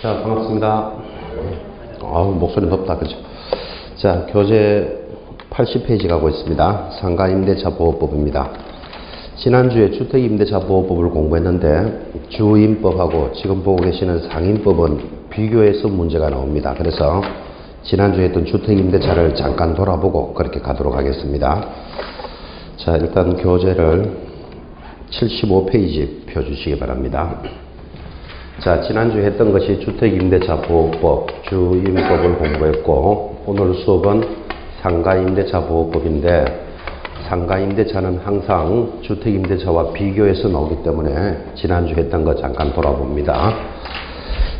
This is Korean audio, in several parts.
자, 반갑습니다. 목소리 덥다, 그죠? 자, 교재 80페이지 가고 있습니다. 상가임대차보호법입니다. 지난주에 주택임대차보호법을 공부했는데 주임법하고 지금 보고 계시는 상임법은 비교해서 문제가 나옵니다. 그래서 지난주에 했던 주택임대차를 잠깐 돌아보고 그렇게 가도록 하겠습니다. 자, 일단 교재를 75페이지 펴주시기 바랍니다. 자, 지난주에 했던 것이 주택임대차보호법, 주임법을 공부했고 오늘 수업은 상가임대차보호법인데 상가임대차는 항상 주택임대차와 비교해서 나오기 때문에 지난주에 했던 거 잠깐 돌아봅니다.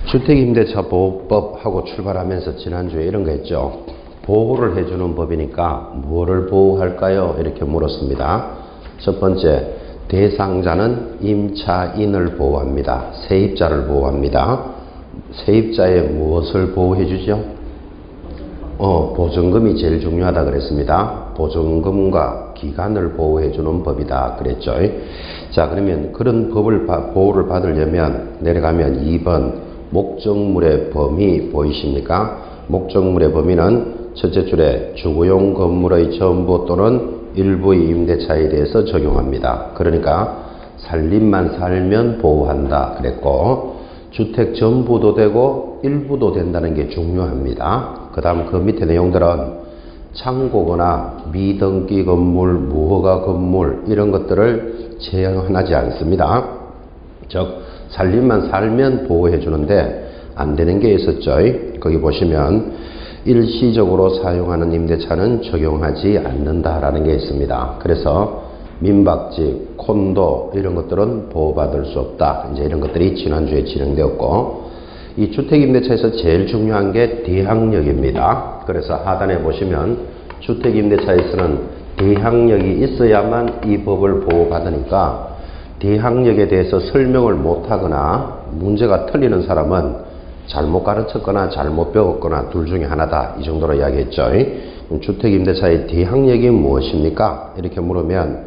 주택임대차보호법하고 출발하면서 지난주에 이런 거 했죠. 보호를 해주는 법이니까 무엇을 보호할까요? 이렇게 물었습니다. 첫 번째, 대상자는 임차인을 보호합니다. 세입자를 보호합니다. 세입자의 무엇을 보호해 주죠? 보증금이 제일 중요하다 그랬습니다. 보증금과 기간을 보호해 주는 법이다 그랬죠. 자, 그러면 그런 보호를 받으려면 내려가면 2번 목적물의 범위 보이십니까? 목적물의 범위는 첫째 줄에 주거용 건물의 전부 또는 일부의 임대차에 대해서 적용합니다. 그러니까 살림만 살면 보호한다 그랬고 주택 전부도 되고 일부도 된다는 게 중요합니다. 그 다음 그 밑에 내용들은 창고거나 미등기 건물, 무허가 건물 이런 것들을 제한하지 않습니다. 즉 살림만 살면 보호해 주는데 안 되는 게 있었죠. 거기 보시면 일시적으로 사용하는 임대차는 적용하지 않는다라는 게 있습니다. 그래서 민박집, 콘도 이런 것들은 보호받을 수 없다. 이제 이런 것들이 지난주에 진행되었고 이 주택임대차에서 제일 중요한 게 대항력입니다. 그래서 하단에 보시면 주택임대차에서는 대항력이 있어야만 이 법을 보호받으니까 대항력에 대해서 설명을 못하거나 문제가 틀리는 사람은 잘못 가르쳤거나 잘못 배웠거나 둘 중에 하나다. 이 정도로 이야기했죠. 주택임대차의 대항력이 무엇입니까? 이렇게 물으면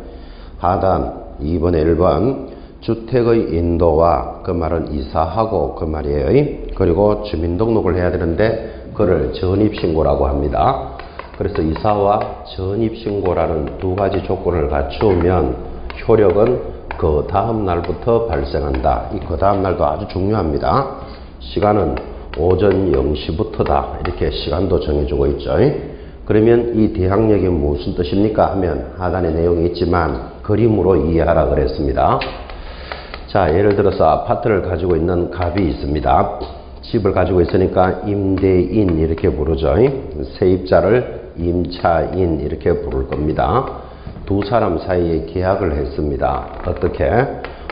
하단 2번에 1번 주택의 인도와 그 말은 이사하고 그 말이에요. 그리고 주민등록을 해야 되는데 그를 전입신고라고 합니다. 그래서 이사와 전입신고라는 두 가지 조건을 갖추면 효력은 그 다음 날부터 발생한다. 이 그 다음 날도 아주 중요합니다. 시간은 오전 0시부터다. 이렇게 시간도 정해주고 있죠. 그러면 이 대항력이 무슨 뜻입니까? 하면 하단에 내용이 있지만 그림으로 이해하라 그랬습니다. 자, 예를 들어서 아파트를 가지고 있는 갑이 있습니다. 집을 가지고 있으니까 임대인 이렇게 부르죠. 세입자를 임차인 이렇게 부를 겁니다. 두 사람 사이에 계약을 했습니다. 어떻게?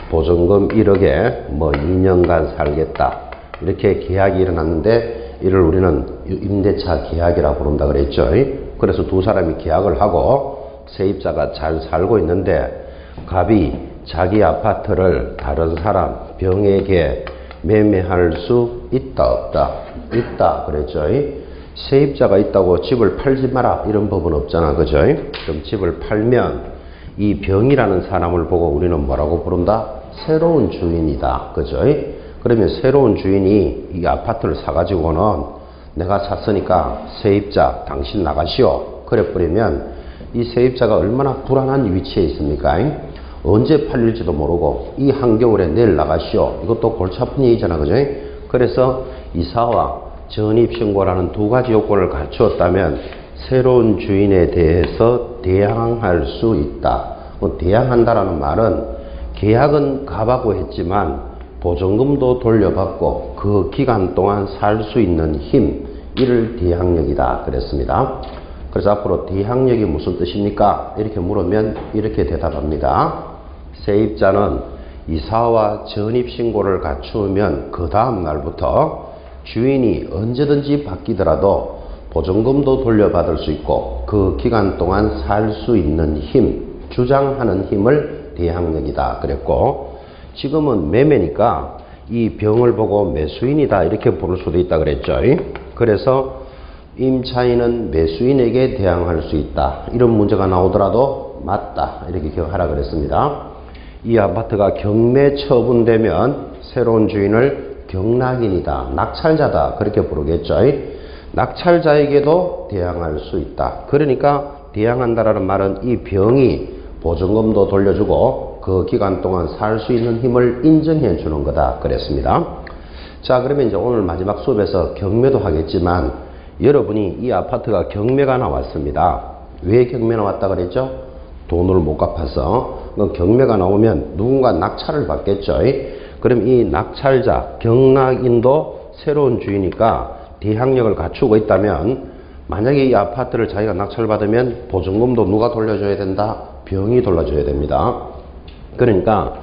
보증금 1억에 2년간 살겠다. 이렇게 계약이 일어났는데 이를 우리는 임대차 계약이라고 부른다 그랬죠. 그래서 두 사람이 계약을 하고 세입자가 잘 살고 있는데 갑이 자기 아파트를 다른 사람 병에게 매매할 수 있다 없다? 있다 그랬죠. 세입자가 있다고 집을 팔지 마라 이런 법은 없잖아. 그죠? 그럼 집을 팔면 이 병이라는 사람을 보고 우리는 뭐라고 부른다? 새로운 주인이다. 그죠? 그러면 새로운 주인이 이 아파트를 사가지고는 내가 샀으니까 세입자 당신 나가시오. 그래 버리면 이 세입자가 얼마나 불안한 위치에 있습니까? 언제 팔릴지도 모르고 이 한겨울에 내일 나가시오. 이것도 골치 아픈 얘기잖아. 그죠? 그래서 이사와 전입신고라는 두 가지 요건을 갖추었다면 새로운 주인에 대해서 대항할 수 있다. 대항한다라는 말은 계약은 갑하고 했지만 보증금도 돌려받고 그 기간 동안 살 수 있는 힘, 이를 대항력이다 그랬습니다. 그래서 앞으로 대항력이 무슨 뜻입니까? 이렇게 물으면 이렇게 대답합니다. 세입자는 이사와 전입신고를 갖추면 그 다음 날부터 주인이 언제든지 바뀌더라도 보증금도 돌려받을 수 있고 그 기간 동안 살 수 있는 힘, 주장하는 힘을 대항력이다 그랬고 지금은 매매니까 이 병을 보고 매수인이다 이렇게 부를 수도 있다 그랬죠. 그래서 임차인은 매수인에게 대항할 수 있다. 이런 문제가 나오더라도 맞다. 이렇게 기억하라 그랬습니다. 이 아파트가 경매 처분되면 새로운 주인을 경락인이다, 낙찰자다 그렇게 부르겠죠. 낙찰자에게도 대항할 수 있다. 그러니까 대항한다라는 말은 이 병이 보증금도 돌려주고 그 기간 동안 살 수 있는 힘을 인정해 주는 거다 그랬습니다. 자, 그러면 이제 오늘 마지막 수업에서 경매도 하겠지만 여러분이 이 아파트가 경매가 나왔습니다. 왜 경매 나왔다 그랬죠? 돈을 못 갚아서. 경매가 나오면 누군가 낙찰을 받겠죠. 그럼 이 낙찰자, 경락인도 새로운 주인이니까 대항력을 갖추고 있다면 만약에 이 아파트를 자기가 낙찰받으면 보증금도 누가 돌려줘야 된다? 병이 돌려줘야 됩니다. 그러니까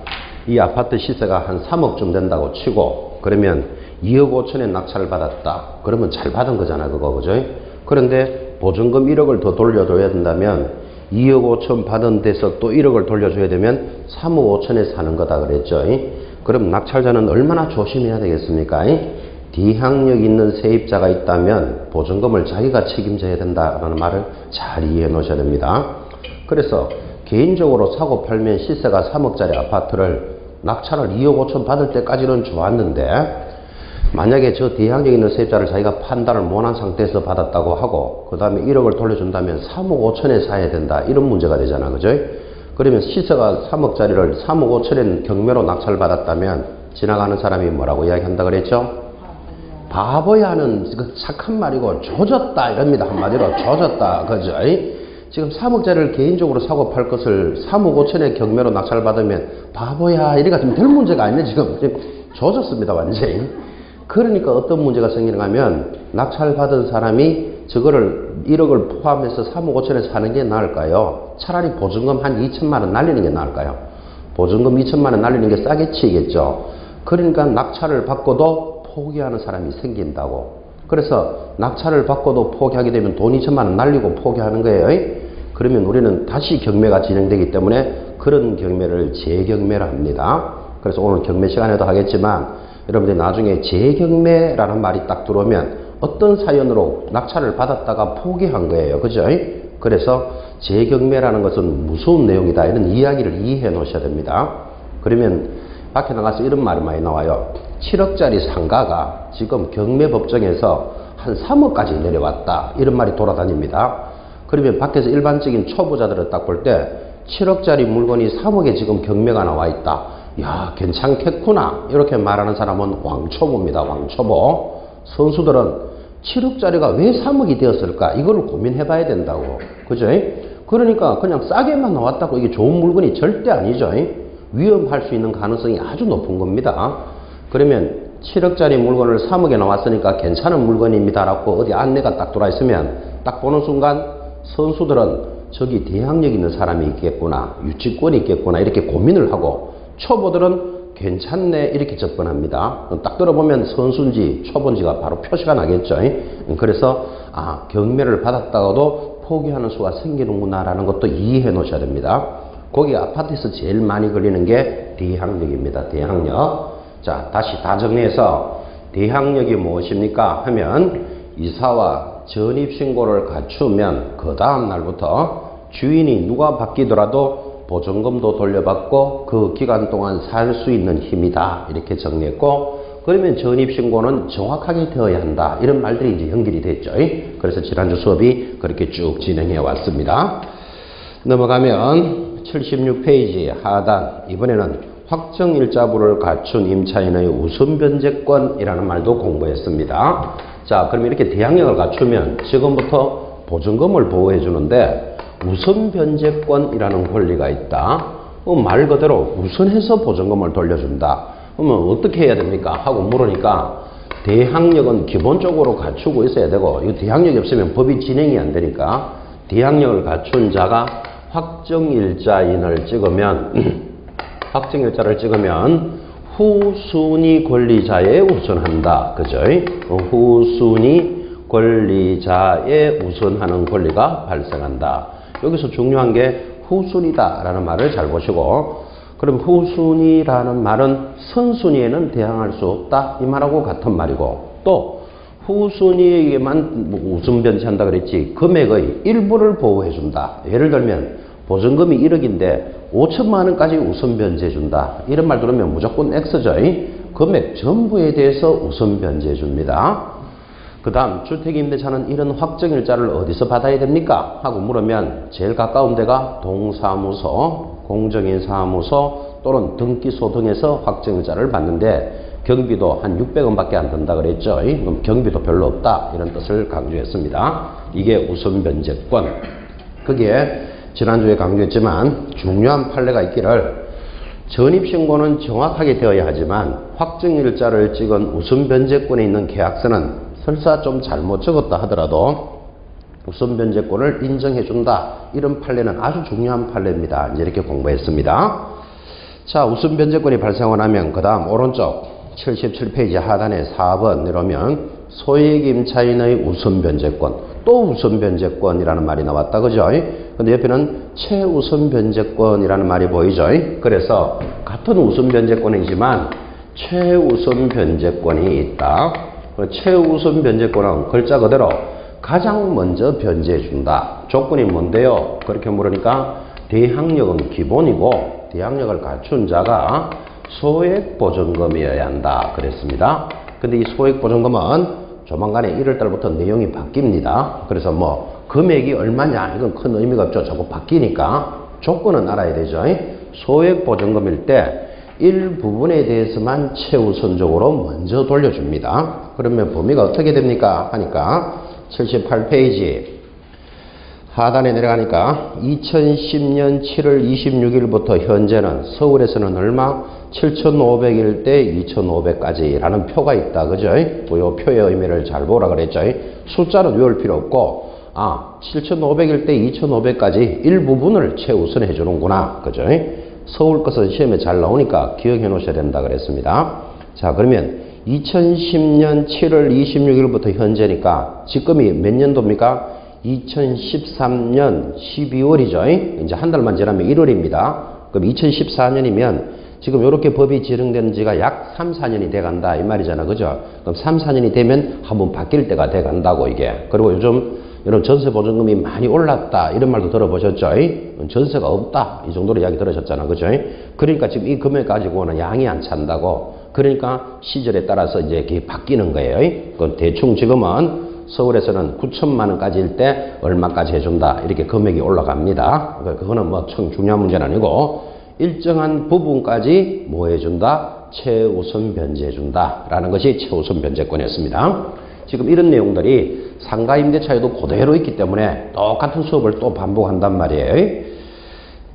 이 아파트 시세가 한 3억쯤 된다고 치고 그러면 2억 5천에 낙찰을 받았다. 그러면 잘 받은 거잖아 그거 그죠? 그런데 보증금 1억을 더 돌려줘야 된다면 2억 5천 받은 데서 또 1억을 돌려줘야 되면 3억 5천에 사는 거다 그랬죠. 그럼 낙찰자는 얼마나 조심해야 되겠습니까? 대항력 있는 세입자가 있다면 보증금을 자기가 책임져야 된다라는 말을 잘 이해해 놓으셔야 됩니다. 그래서 개인적으로 사고 팔면 시세가 3억짜리 아파트를 낙찰을 2억 5천 받을 때까지는 좋았는데 만약에 저 대항력 있는 세입자를 자기가 판단을 못한 상태에서 받았다고 하고 그 다음에 1억을 돌려준다면 3억 5천에 사야 된다 이런 문제가 되잖아 그죠? 그러면 시세가 3억짜리를 3억 5천에 경매로 낙찰을 받았다면 지나가는 사람이 뭐라고 이야기한다 그랬죠? 바보야 하는 그 착한 말이고 조졌다 이럽니다. 한마디로 조졌다 그죠? 지금 3억짜리를 개인적으로 사고 팔 것을 3억 5천에 경매로 낙찰을 받으면 바보야 이래가 좀 될 문제가 아니네 지금 조졌습니다 완전히. 그러니까 어떤 문제가 생기는가 하면 낙찰받은 사람이 저거를 1억을 포함해서 3억 5천에 사는 게 나을까요? 차라리 보증금 한 2천만 원 날리는 게 나을까요? 보증금 2천만 원 날리는 게 싸게 치겠죠. 그러니까 낙찰을 받고도 포기하는 사람이 생긴다고. 그래서 낙찰을 받고도 포기하게 되면 돈 2천만 원 날리고 포기하는 거예요. 그러면 우리는 다시 경매가 진행되기 때문에 그런 경매를 재경매라 합니다. 그래서 오늘 경매 시간에도 하겠지만 여러분들이 나중에 재경매라는 말이 딱 들어오면 어떤 사연으로 낙찰을 받았다가 포기한 거예요. 그죠? 그래서 재경매라는 것은 무서운 내용이다. 이런 이야기를 이해해 놓으셔야 됩니다. 그러면 밖에 나가서 이런 말이 많이 나와요. 7억짜리 상가가 지금 경매법정에서 한 3억까지 내려왔다. 이런 말이 돌아다닙니다. 그러면 밖에서 일반적인 초보자들을 딱 볼 때 7억짜리 물건이 3억에 지금 경매가 나와 있다. 야, 괜찮겠구나. 이렇게 말하는 사람은 왕초보입니다. 왕초보. 선수들은 7억짜리가 왜 3억이 되었을까? 이걸 고민해 봐야 된다고. 그죠? 그러니까 그냥 싸게만 나왔다고 이게 좋은 물건이 절대 아니죠. 위험할 수 있는 가능성이 아주 높은 겁니다. 그러면 7억짜리 물건을 3억에 나왔으니까 괜찮은 물건입니다라고 어디 안내가 딱 들어와 있으면 딱 보는 순간 선수들은 저기 대항력 있는 사람이 있겠구나, 유치권이 있겠구나 이렇게 고민을 하고 초보들은 괜찮네 이렇게 접근합니다. 딱 들어보면 선수인지 초보인지가 바로 표시가 나겠죠. 그래서 경매를 받았다가도 포기하는 수가 생기는구나 라는 것도 이해해 놓으셔야 됩니다. 거기 아파트에서 제일 많이 걸리는 게 대항력입니다. 대항력. 자, 다시 다 정리해서 대항력이 무엇입니까 하면 이사와 전입신고를 갖추면 그 다음 날부터 주인이 누가 바뀌더라도 보증금도 돌려받고 그 기간 동안 살 수 있는 힘이다 이렇게 정리했고, 그러면 전입신고는 정확하게 되어야 한다 이런 말들이 이제 연결이 됐죠. 그래서 지난주 수업이 그렇게 쭉 진행해 왔습니다. 넘어가면 76페이지 하단, 이번에는 확정일자부를 갖춘 임차인의 우선변제권이라는 말도 공부했습니다. 자, 그럼 이렇게 대항력을 갖추면 지금부터 보증금을 보호해 주는데 우선변제권이라는 권리가 있다. 말 그대로 우선해서 보증금을 돌려준다. 그러면 어떻게 해야 됩니까? 하고 물으니까 대항력은 기본적으로 갖추고 있어야 되고, 이 대항력이 없으면 법이 진행이 안 되니까 대항력을 갖춘 자가 확정일자인을 찍으면 확정일자를 찍으면 후순위 권리자에 우선한다. 그죠? 후순위 권리자에 우선하는 권리가 발생한다. 여기서 중요한 게 후순위다 라는 말을 잘 보시고, 그럼 후순위라는 말은 선순위에는 대항할 수 없다 이 말하고 같은 말이고, 또 후순위에게만 우선변제한다 그랬지 금액의 일부를 보호해 준다. 예를 들면 보증금이 1억인데 5천만 원까지 우선변제해 준다 이런 말 들으면 무조건 X죠. 금액 전부에 대해서 우선 변제해 줍니다. 그 다음 주택임대차는 이런 확정일자를 어디서 받아야 됩니까? 하고 물으면 제일 가까운 데가 동사무소, 공정인사무소 또는 등기소 등에서 확정일자를 받는데 경비도 한 600원 밖에 안 든다 그랬죠. 그럼 경비도 별로 없다 이런 뜻을 강조했습니다. 이게 우선 변제권. 거기에 지난주에 강조했지만 중요한 판례가 있기를 전입신고는 정확하게 되어야 하지만 확정일자를 찍은 우선 변제권에 있는 계약서는 설사 좀 잘못 적었다 하더라도 우선 변제권을 인정해준다. 이런 판례는 아주 중요한 판례입니다. 이제 이렇게 공부했습니다. 자, 우선 변제권이 발생을 하면 그 다음 오른쪽 77페이지 하단에 4번 내려오면 소액임차인의 우선 변제권, 또 우선 변제권이라는 말이 나왔다. 그죠? 근데 옆에는 최우선 변제권이라는 말이 보이죠? 그래서 같은 우선 변제권이지만 최우선 변제권이 있다. 최우선 변제권은 글자 그대로 가장 먼저 변제해 준다. 조건이 뭔데요? 그렇게 물으니까 대항력은 기본이고 대항력을 갖춘 자가 소액보증금이어야 한다 그랬습니다. 근데 이 소액보증금은 조만간에 1월달부터 내용이 바뀝니다. 그래서 뭐 금액이 얼마냐 이건 큰 의미가 없죠. 자꾸 바뀌니까 조건은 알아야 되죠. 소액보증금일 때 일부분에 대해서만 최우선적으로 먼저 돌려줍니다. 그러면 범위가 어떻게 됩니까? 하니까 78페이지 하단에 내려가니까 2010년 7월 26일부터 현재는 서울에서는 얼마? 7,500일 때 2,500까지 라는 표가 있다. 그죠? 이 표의 의미를 잘 보라 그랬죠? 숫자는 외울 필요 없고 7,500일 때 2,500까지 일부분을 최우선해 주는구나. 그죠? 서울 것은 시험에 잘 나오니까 기억해 놓으셔야 된다 그랬습니다. 자, 그러면 2010년 7월 26일부터 현재니까 지금이 몇 년도입니까? 2013년 12월이죠. 이제 한 달만 지나면 1월입니다. 그럼 2014년이면 지금 이렇게 법이 제정된 지가 약 3, 4년이 돼 간다 이 말이잖아. 그죠? 그럼 3, 4년이 되면 한번 바뀔 때가 돼 간다고 이게. 그리고 요즘 이런 전세보증금이 많이 올랐다 이런 말도 들어보셨죠? 전세가 없다 이 정도로 이야기 들으셨잖아. 그죠? 그러니까 지금 이 금액 가지고는 양이 안 찬다고. 그러니까 시절에 따라서 이제 이게 바뀌는 거예요. 그 대충 지금은 서울에서는 9천만 원까지일 때 얼마까지 해준다 이렇게 금액이 올라갑니다. 그거는 뭐 참 중요한 문제는 아니고 일정한 부분까지 뭐 해준다? 최우선 변제해준다 라는 것이 최우선 변제권이었습니다. 지금 이런 내용들이 상가임대차에도 그대로 있기 때문에 똑같은 수업을 또 반복한단 말이에요.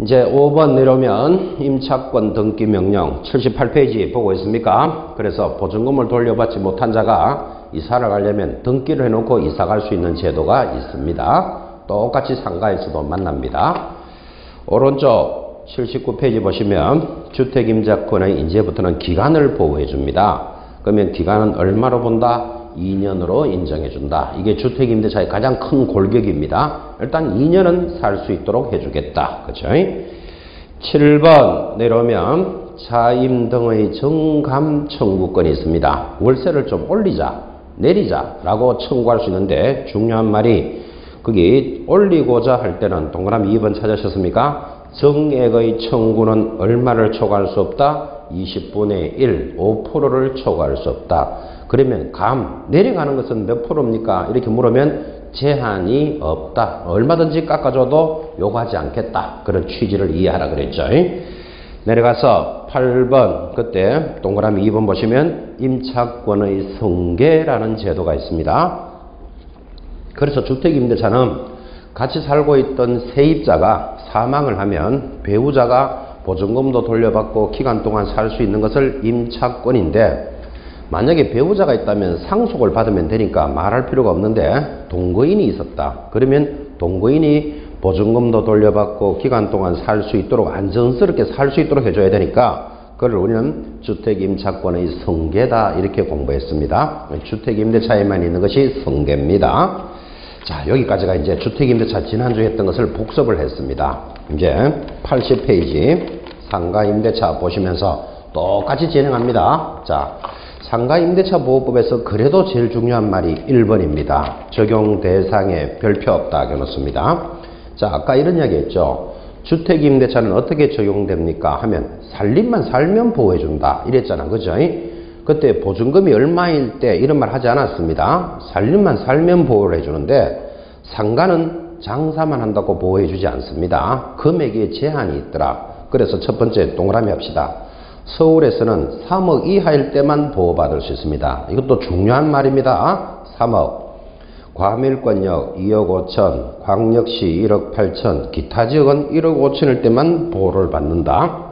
이제 5번 내려오면 임차권 등기 명령 78페이지 보고 있습니까? 그래서 보증금을 돌려받지 못한 자가 이사를 가려면 등기를 해놓고 이사 갈 수 있는 제도가 있습니다. 똑같이 상가에서도 만납니다. 오른쪽 79페이지 보시면 주택임자권의 이제부터는 기간을 보호해 줍니다. 그러면 기간은 얼마로 본다? 2년으로 인정해 준다. 이게 주택임대차의 가장 큰 골격입니다. 일단 2년은 살 수 있도록 해주겠다. 그죠? 7번 내려오면 차임 등의 정감 청구권이 있습니다. 월세를 좀 올리자, 내리자 라고 청구할 수 있는데 중요한 말이 거기 올리고자 할 때는 동그라미 2번 찾으셨습니까? 정액의 청구는 얼마를 초과할 수 없다? 20분의 1, 5%를 초과할 수 없다. 그러면 내려가는 것은 몇 프로입니까? 이렇게 물으면 제한이 없다. 얼마든지 깎아줘도 요구하지 않겠다. 그런 취지를 이해하라 그랬죠. 내려가서 8번 그때 동그라미 2번 보시면 임차권의 승계라는 제도가 있습니다. 그래서 주택임대차는 같이 살고 있던 세입자가 사망을 하면 배우자가 보증금도 돌려받고 기간 동안 살 수 있는 것을 임차권인데 만약에 배우자가 있다면 상속을 받으면 되니까 말할 필요가 없는데 동거인이 있었다. 그러면 동거인이 보증금도 돌려받고 기간 동안 살 수 있도록 안전스럽게 살 수 있도록 해줘야 되니까 그걸 우리는 주택임차권의 승계다 이렇게 공부했습니다. 주택임대차에만 있는 것이 승계입니다. 자, 여기까지가 이제 주택임대차 지난주에 했던 것을 복습을 했습니다. 이제 80페이지 상가임대차 보시면서 똑같이 진행합니다. 자, 상가임대차 보호법에서 그래도 제일 중요한 말이 1번입니다. 적용 대상에 별표 없다 해놓습니다. 자, 아까 이런 이야기 했죠. 주택임대차는 어떻게 적용됩니까? 하면 살림만 살면 보호해준다 이랬잖아. 그죠? 그때 보증금이 얼마일 때 이런 말 하지 않았습니다. 살림만 살면 보호를 해주는데 상가는 장사만 한다고 보호해주지 않습니다. 금액에 제한이 있더라. 그래서 첫 번째 동그라미 합시다. 서울에서는 3억 이하일 때만 보호받을 수 있습니다. 이것도 중요한 말입니다. 3억. 과밀권역 2억 5천, 광역시 1억 8천, 기타 지역은 1억 5천일 때만 보호를 받는다.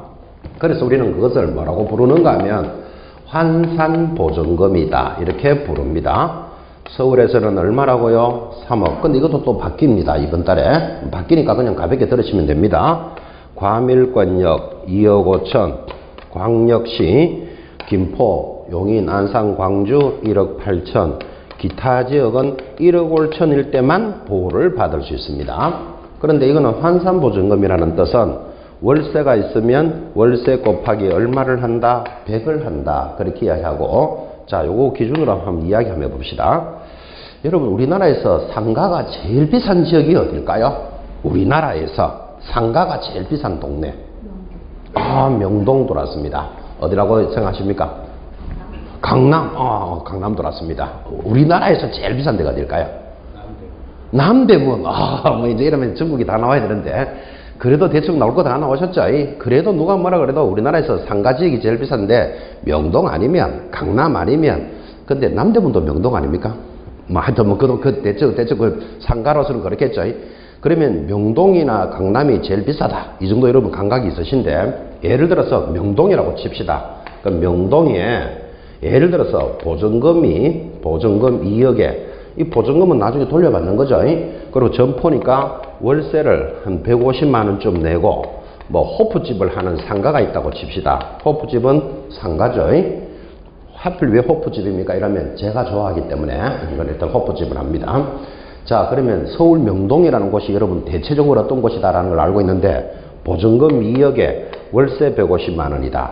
그래서 우리는 그것을 뭐라고 부르는가 하면 환산보증금이다. 이렇게 부릅니다. 서울에서는 얼마라고요? 3억. 근데 이것도 또 바뀝니다. 이번 달에. 바뀌니까 그냥 가볍게 들으시면 됩니다. 과밀권역 2억 5천, 광역시 김포, 용인, 안산, 광주 1억 8천, 기타 지역은 1억 5천일 때만 보호를 받을 수 있습니다. 그런데 이거는 환산보증금이라는 뜻은 월세가 있으면 월세 곱하기 얼마를 한다? 100을 한다. 그렇게 이야기하고, 자, 요거 기준으로 한번 이야기 한번 해봅시다. 여러분, 우리나라에서 상가가 제일 비싼 지역이 어딜까요? 우리나라에서 상가가 제일 비싼 동네. 명동 돌았습니다. 어디라고 생각하십니까? 강남. 강남 돌았습니다. 우리나라에서 제일 비싼 데가 어딜까요? 남대문. 뭐 이제 이러면 전국이 다 나와야 되는데, 그래도 대충 나올 거 다 나오셨죠? 그래도 누가 뭐라 그래도 우리나라에서 상가 지역이 제일 비싼데, 명동 아니면, 강남 아니면, 근데 남대문도 명동 아닙니까? 뭐 하여튼 뭐 대충 그 상가로서는 그렇겠죠? 그러면 명동이나 강남이 제일 비싸다. 이 정도 여러분 감각이 있으신데, 예를 들어서 명동이라고 칩시다. 그럼 명동에 예를 들어서 보증금 2억에, 이 보증금은 나중에 돌려받는 거죠. 그리고 점포니까 월세를 한 150만 원쯤 내고, 뭐 호프집을 하는 상가가 있다고 칩시다. 호프집은 상가죠. 하필 왜 호프집입니까? 이러면 제가 좋아하기 때문에 이걸 일단 호프집을 합니다. 자, 그러면 서울 명동이라는 곳이 여러분 대체적으로 어떤 곳이다라는 걸 알고 있는데, 보증금 2억에 월세 150만 원이다.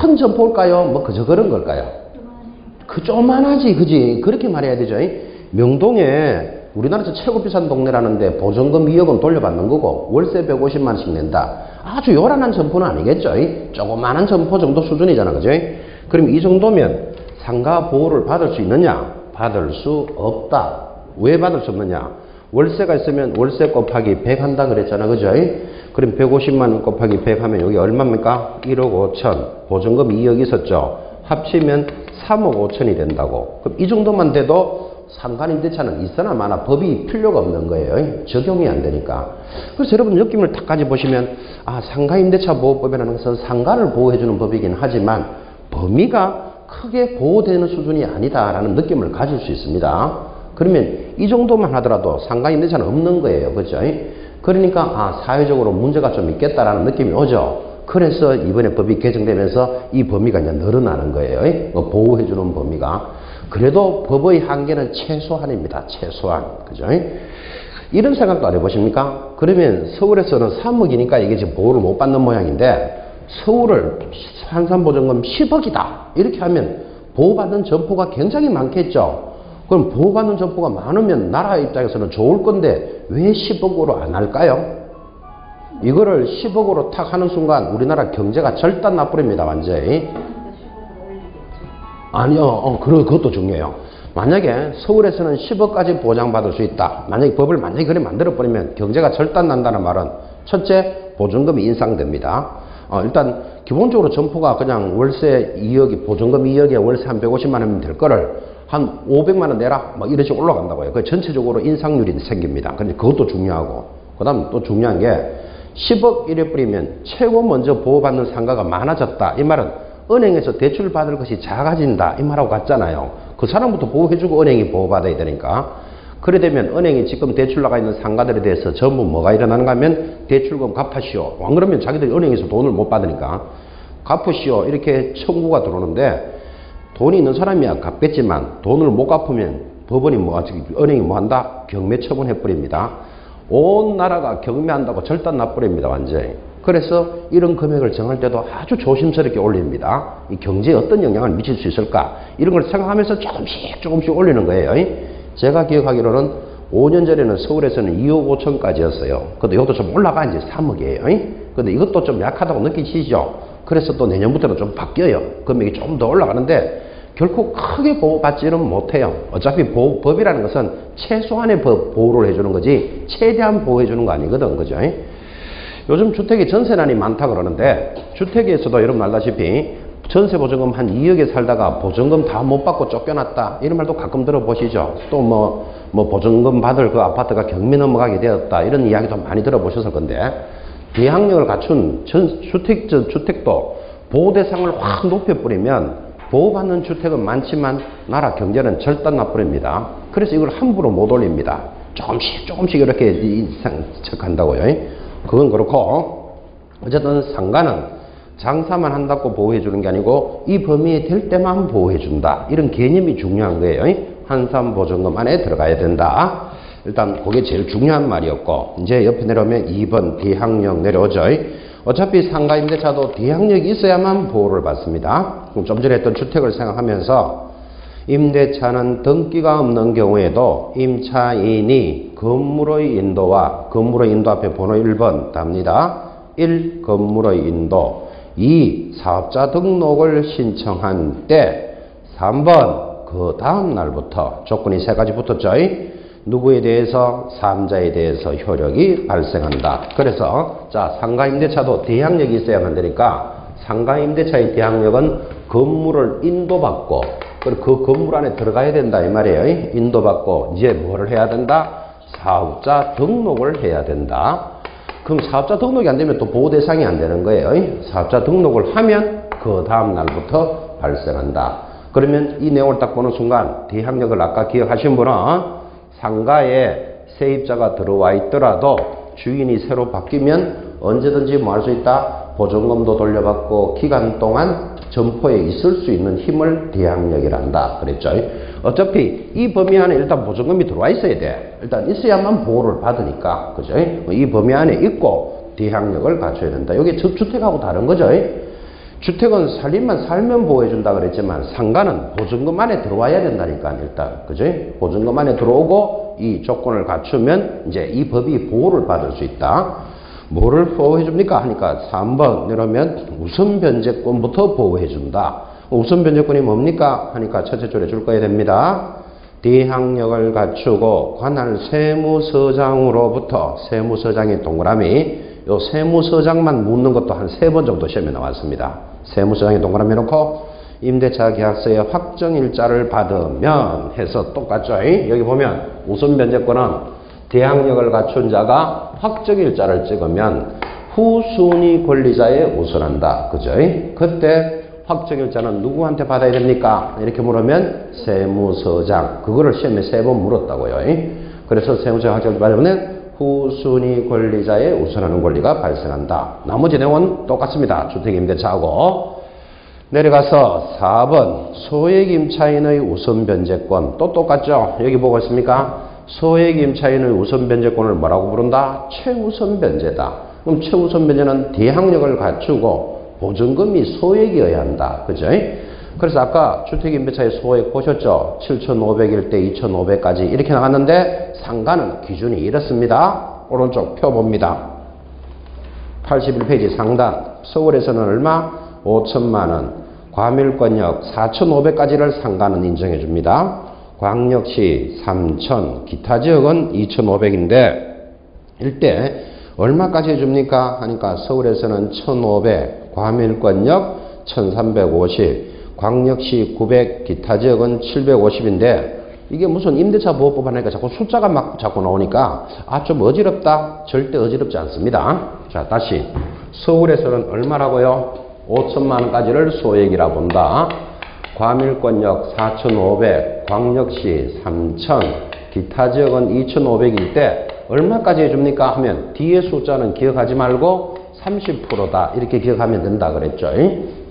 큰 점포일까요? 뭐 그저 그런 걸까요? 그 조만하지, 그지? 그렇게 말해야 되죠. 명동에 우리나라에서 최고 비싼 동네라는데 보증금 2억은 돌려받는 거고 월세 150만 원씩 낸다. 아주 요란한 점포는 아니겠죠. 조그만한 점포 정도 수준이잖아, 그죠? 그럼 이 정도면 상가 보호를 받을 수 있느냐? 받을 수 없다. 왜 받을 수 없느냐? 월세가 있으면 월세 곱하기 100 한다 그랬잖아, 그죠? 그럼 150만 원 곱하기 100 하면 여기 얼마입니까? 1억 5천. 보증금 2억 있었죠. 합치면 3억 5천이 된다고. 그럼 이 정도만 돼도 상가임대차는 있으나 마나 법이 필요가 없는 거예요. 적용이 안 되니까. 그래서 여러분 느낌을 딱 가져보시면, 상가임대차 보호법이라는 것은 상가를 보호해주는 법이긴 하지만 범위가 크게 보호되는 수준이 아니다라는 느낌을 가질 수 있습니다. 그러면 이 정도만 하더라도 상가임대차는 없는 거예요. 그죠? 그러니까 사회적으로 문제가 좀 있겠다라는 느낌이 오죠. 그래서 이번에 법이 개정되면서 이 범위가 이제 늘어나는 거예요. 보호해주는 범위가. 그래도 법의 한계는 최소한입니다. 최소한. 그죠? 이런 생각도 안 해보십니까? 그러면 서울에서는 3억이니까 이게 지금 보호를 못 받는 모양인데, 서울을 환산보증금 10억이다. 이렇게 하면 보호받는 점포가 굉장히 많겠죠. 그럼 보호받는 점포가 많으면 나라 입장에서는 좋을 건데 왜 10억으로 안 할까요? 이거를 10억으로 탁 하는 순간 우리나라 경제가 절단 나버립니다. 완전히. 아니요. 그것도 중요해요. 만약에 서울에서는 10억까지 보장받을 수 있다. 만약에 법을 그래 만들어버리면 경제가 절단 난다는 말은 첫째, 보증금이 인상됩니다. 일단 기본적으로 점포가 그냥 월세 2억이 보증금 2억에 월세 한 150만 원이면 될 거를 한 500만 원 내라 막 이런 식으로 올라간다고요. 그 전체적으로 인상률이 생깁니다. 근데 그것도 중요하고, 그 다음 또 중요한 게 10억 이래 뿌리면 최고 먼저 보호받는 상가가 많아졌다. 이 말은 은행에서 대출 받을 것이 작아진다. 이 말하고 같잖아요. 그 사람부터 보호해주고 은행이 보호받아야 되니까. 그래 되면 은행이 지금 대출 나가 있는 상가들에 대해서 전부 뭐가 일어나는가 하면 대출금 갚으시오. 안 그러면 자기들이 은행에서 돈을 못 받으니까 갚으시오. 이렇게 청구가 들어오는데, 돈이 있는 사람이야 갚겠지만 돈을 못 갚으면 법원이 은행이 뭐 한다? 경매 처분해버립니다. 온 나라가 경매한다고 절단 나버립니다. 완전히. 그래서 이런 금액을 정할 때도 아주 조심스럽게 올립니다. 이 경제에 어떤 영향을 미칠 수 있을까? 이런 걸 생각하면서 조금씩 올리는 거예요. 제가 기억하기로는 5년 전에는 서울에서는 2억 5천까지였어요. 근데 이것도 좀 올라가 이제 3억이에요. 근데 이것도 좀 약하다고 느끼시죠? 그래서 또 내년부터는 좀 바뀌어요. 금액이 좀 더 올라가는데 결코 크게 보호받지는 못해요. 어차피 법이라는 것은 최소한의 보호를 해주는 거지 최대한 보호해주는 거 아니거든. 그죠? 요즘 주택이 전세난이 많다 그러는데 주택에서도 여러분 알다시피 전세보증금 한 2억에 살다가 보증금 다 못 받고 쫓겨났다 이런 말도 가끔 들어보시죠. 또 뭐 보증금 받을 그 아파트가 경매 넘어가게 되었다 이런 이야기도 많이 들어보셨을 건데 대항력을 갖춘 주택도 보호 대상을 확 높여버리면 보호받는 주택은 많지만 나라 경제는 절단 나버립니다. 그래서 이걸 함부로 못 올립니다. 조금씩 이렇게 척한다고요. 그건 그렇고 어쨌든 상가는 장사만 한다고 보호해 주는 게 아니고 이 범위에 될 때만 보호해 준다. 이런 개념이 중요한 거예요. 한산보증금 안에 들어가야 된다. 일단 그게 제일 중요한 말이었고 이제 옆에 내려오면 2번 대항력 내려오죠. 어차피 상가임대차도 대항력이 있어야만 보호를 받습니다. 좀 전에 했던 주택을 생각하면서 임대차는 등기가 없는 경우에도 임차인이 건물의 인도와 건물의 인도 앞에 번호 1번 답니다. 1. 건물의 인도 2. 사업자 등록을 신청한 때 3번 그 다음 날부터 조건이 3가지 붙었죠. 누구에 대해서? 3자에 대해서 효력이 발생한다. 그래서 자 상가임대차도 대항력이 있어야만 되니까 상가임대차의 대항력은 건물을 인도받고 그리고 그 건물 안에 들어가야 된다 이 말이에요. 인도받고 이제 뭐를 해야 된다? 사업자 등록을 해야 된다. 그럼 사업자 등록이 안 되면 또 보호 대상이 안 되는 거예요. 사업자 등록을 하면 그 다음 날부터 발생한다. 그러면 이 내용을 딱 보는 순간 대항력을 아까 기억하신 분은 상가에 세입자가 들어와 있더라도 주인이 새로 바뀌면 언제든지 뭐 할 수 있다? 보증금도 돌려받고 기간 동안 점포에 있을 수 있는 힘을 대항력이란다. 그랬죠. 어차피 이 범위 안에 일단 보증금이 들어와 있어야 돼. 일단 있어야만 보호를 받으니까. 그죠? 이 범위 안에 있고 대항력을 갖춰야 된다. 이게 주택하고 다른 거죠. 주택은 살림만 살면 보호해준다 그랬지만 상가는 보증금 안에 들어와야 된다니까 일단. 그죠? 보증금 안에 들어오고 이 조건을 갖추면 이제 이 법이 보호를 받을 수 있다. 뭐를 보호해줍니까? 하니까 3번 내려오면 우선변제권부터 보호해준다. 우선변제권이 뭡니까? 하니까 첫째 줄에 줄 거야 됩니다. 대항력을 갖추고 관할 세무서장으로부터 세무서장의 동그라미 요 세무서장만 묻는 것도 한 3번 정도 시험에 나왔습니다. 세무서장의 동그라미 해놓고 임대차 계약서의 확정일자를 받으면 해서 똑같죠. 여기 보면 우선변제권은 대항력을 갖춘 자가 확정일자를 찍으면 후순위 권리자에 우선한다. 그죠? 그때 확정일자는 누구한테 받아야 됩니까? 이렇게 물으면 세무서장. 그거를 시험에 3번 물었다고요. 그래서 세무서장 확정일자 받으면 후순위 권리자에 우선하는 권리가 발생한다. 나머지 내용은 똑같습니다. 주택임대차하고. 내려가서 4번 소액임차인의 우선변제권 또 똑같죠? 여기 보고 있습니까? 소액임차인의 우선변제권을 뭐라고 부른다? 최우선변제다. 그럼 최우선변제는 대항력을 갖추고 보증금이 소액이어야 한다. 그죠? 그래서 아까 주택임대차의 소액 보셨죠? 7,500일 때 2,500까지 이렇게 나갔는데 상가는 기준이 이렇습니다. 오른쪽 표 봅니다. 81페이지 상단. 서울에서는 얼마? 5천만 원. 과밀권역 4,500까지를 상가는 인정해 줍니다. 광역시 3,000, 기타 지역은 2,500인데 일대 얼마까지 해줍니까? 하니까 서울에서는 1,500, 과밀권역 1,350, 광역시 900, 기타 지역은 750인데 이게 무슨 임대차 보호법 하니까 자꾸 숫자가 막 자꾸 나오니까 좀 어지럽다? 절대 어지럽지 않습니다. 자, 다시 서울에서는 얼마라고요? 5천만 원까지를 소액이라 본다. 과밀권역 4,500, 광역시 3,000, 기타 지역은 2,500일 때 얼마까지 해줍니까? 하면 뒤에 숫자는 기억하지 말고 30%다. 이렇게 기억하면 된다 그랬죠.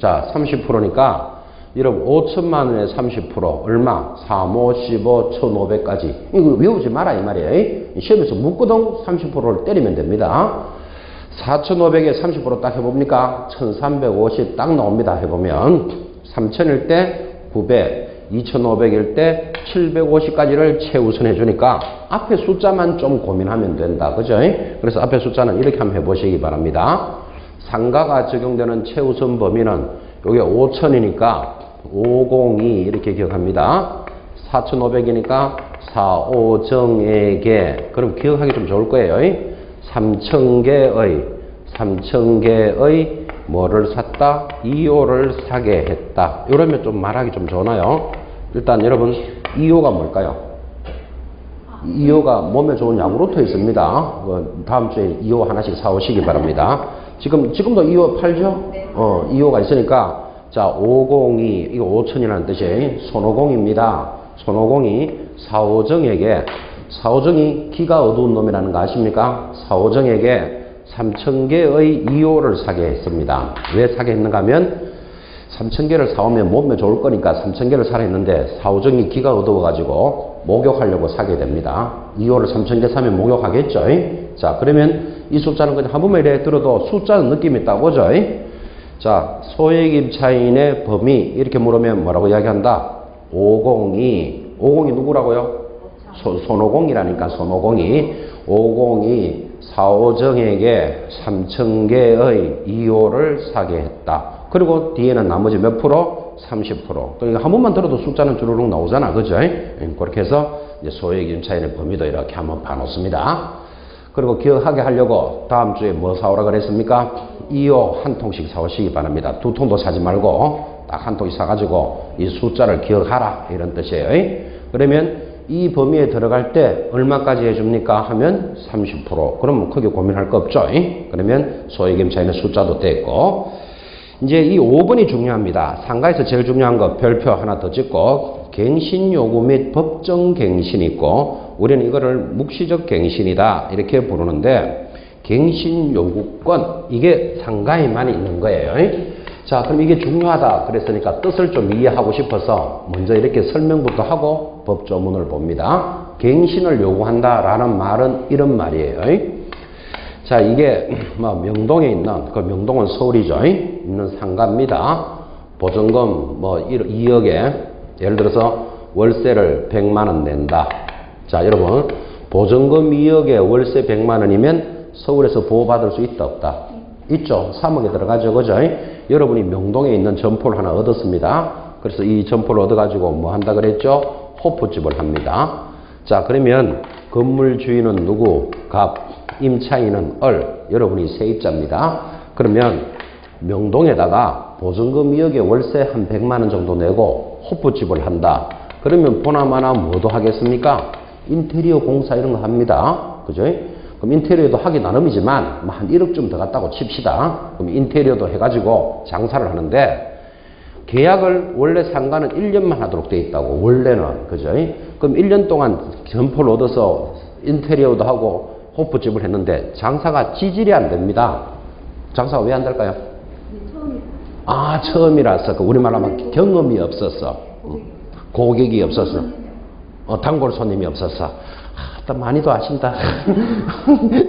자, 30%니까 여러분 5천만 원에 30% 얼마? 3, 5, 15, 1,500까지. 이거 외우지 마라 이 말이에요. 시험에서 묻거든 30%를 때리면 됩니다. 4,500에 30% 딱 해봅니까? 1,350 딱 나옵니다. 해보면 3,000일 때 900, 2,500일 때 750까지를 최우선 해주니까 앞에 숫자만 좀 고민하면 된다. 그죠? 그래서 앞에 숫자는 이렇게 한번 해보시기 바랍니다. 상가가 적용되는 최우선 범위는 요게 5천이니까 502 이렇게 기억합니다. 4,500이니까 4,5정액에 그럼 기억하기 좀 좋을 거예요. 3,000개의 뭐를 샀다? 2호를 사게 했다. 이러면 좀 말하기 좀 좋나요? 일단 여러분 2호가 뭘까요? 2호가 몸에 좋은 야구르트에 있습니다. 다음 주에 2호 하나씩 사오시기 바랍니다. 지금도 2호 팔죠? 2호가 있으니까 자 502 이거 5천이라는 뜻이 손오공입니다. 손오공이 사오정에게 사오정이 기가 어두운 놈이라는 거 아십니까? 사오정에게 3,000개의 2호를 사게 했습니다. 왜 사게 했는가 하면 3,000개를 사오면 몸에 좋을 거니까 3,000개를 사라 했는데 사오정이 기가 어두워가지고 목욕하려고 사게 됩니다. 2호를 3,000개 사면 목욕하겠죠. 자 그러면 이 숫자는 그냥 한 번만 이래 들어도 숫자는 느낌이 있다고 그죠? 자 소액임차인의 범위 이렇게 물으면 뭐라고 이야기한다? 502 누구라고요? 손오공이라니까 손오공이 502 사오정에게 3,000개의 2호를 사게 했다. 그리고 뒤에는 나머지 몇 프로? 30%. 그러니까 한 번만 들어도 숫자는 주르륵 나오잖아. 그죠? 그렇게 해서 이제 소액임차인의 범위도 이렇게 한번 봐놓습니다. 그리고 기억하게 하려고 다음 주에 뭐 사오라 그랬습니까? 2호 한 통씩 사오시기 바랍니다. 2통도 사지 말고 딱 한 통씩 사가지고 이 숫자를 기억하라. 이런 뜻이에요. 그러면 이 범위에 들어갈 때 얼마까지 해줍니까? 하면 30%. 그러면 크게 고민할 거 없죠. 그러면 소액임차인의 숫자도 됐고 이제 이 5번이 중요합니다. 상가에서 제일 중요한 거 별표 하나 더 찍고 갱신요구 및 법정갱신이 있고 우리는 이거를 묵시적 갱신이다 이렇게 부르는데 갱신요구권 이게 상가에만 있는 거예요. 자 그럼 이게 중요하다 그랬으니까 뜻을 좀 이해하고 싶어서 먼저 이렇게 설명부터 하고 법조문을 봅니다. 갱신을 요구한다 라는 말은 이런 말이에요. 자 이게 뭐 명동에 있는 그 명동은 서울이죠. 있는 상가입니다. 보증금 뭐 2억에 예를 들어서 월세를 100만원 낸다. 자 여러분 보증금 2억에 월세 100만원이면 서울에서 보호받을 수 있다 없다? 있죠. 3억에 들어가죠. 그죠? 여러분이 명동에 있는 점포를 하나 얻었습니다. 그래서 이 점포를 얻어가지고 뭐 한다 그랬죠? 호프집을 합니다. 자 그러면 건물 주인은 누구? 갑. 임차인은 얼. 여러분이 세입자입니다. 그러면 명동에다가 보증금 2억에 월세 한 100만원 정도 내고 호프집을 한다. 그러면 보나마나 뭐도 하겠습니까? 인테리어 공사 이런 거 합니다. 그죠? 그럼 인테리어도 하기 나름이지만 한 1억쯤 더 갔다고 칩시다. 그럼 인테리어도 해가지고 장사를 하는데 계약을 원래 상가는 1년만 하도록 돼 있다고 원래는 그죠? 그럼 1년 동안 점포를 얻어서 인테리어도 하고 호프집을 했는데 장사가 지질이 안 됩니다. 장사가 왜 안 될까요? 처음이라서 그 우리말로 하면 경험이 없었어. 고객이 없었어. 단골 손님이 없었어. 또 많이도 아신다.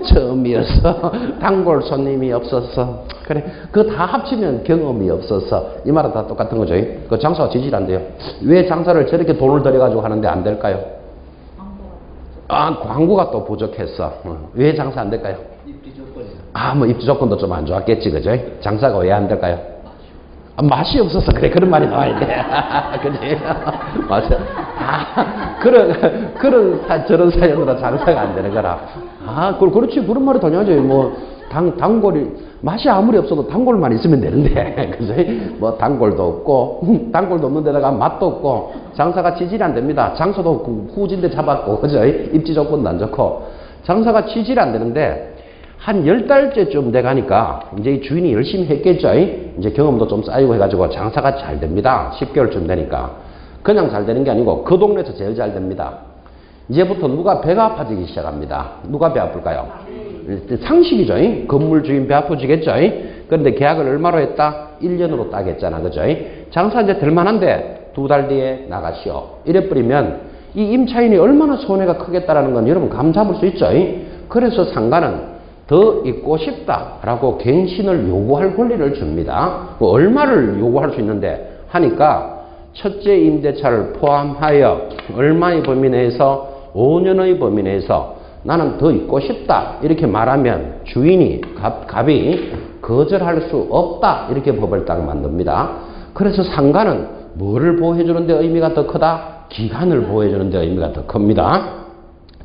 처음이었어. 단골 손님이 없었어. 그래. 그거 다 합치면 경험이 없었어. 이 말은 다 똑같은 거죠. 그 장사가 지질 안 돼요. 왜 장사를 저렇게 돈을 들여가지고 하는데 안 될까요? 광고가 또 부족했어. 왜 장사 안 될까요? 입지 조건이요. 뭐 입지 조건도 좀 안 좋았겠지. 그죠? 장사가 왜 안 될까요? 맛이 없어서 그래. 그런 말이 나와야 돼. 그지? 맞아. 저런 사연으로 장사가 안 되는 거라. 그렇지. 그런 말이 당연하지. 단골이, 맛이 아무리 없어도 단골만 있으면 되는데. 그지? 단골도 없고, 단골도 없는 데다가 맛도 없고, 장사가 지질이 안 됩니다. 장소도 후진데 잡았고, 그죠? 입지 조건도 안 좋고. 장사가 지질이 안 되는데, 한 10달째쯤 돼가니까 이제 이 주인이 열심히 했겠죠. 이제 경험도 좀 쌓이고 해가지고 장사가 잘 됩니다. 10개월쯤 되니까. 그냥 잘 되는 게 아니고 그 동네에서 제일 잘 됩니다. 이제부터 누가 배가 아파지기 시작합니다. 누가 배 아플까요? 상식이죠. 건물 주인 배 아프지겠죠. 그런데 계약을 얼마로 했다? 1년으로 따겠잖아. 그죠? 장사 이제 될 만한데 2달 뒤에 나가시오. 이래버리면 이 임차인이 얼마나 손해가 크겠다라는 건 여러분 감 잡을 수 있죠. 그래서 상가는 더 있고 싶다라고 갱신을 요구할 권리를 줍니다. 얼마를 요구할 수 있는데 하니까 첫째 임대차를 포함하여 얼마의 범위 내에서 5년의 범위 내에서 나는 더 있고 싶다 이렇게 말하면 주인이 갑이 거절할 수 없다. 이렇게 법을 딱 만듭니다. 그래서 상가는 뭐를 보호해주는 데 의미가 더 크다? 기간을 보호해주는 데 의미가 더 큽니다.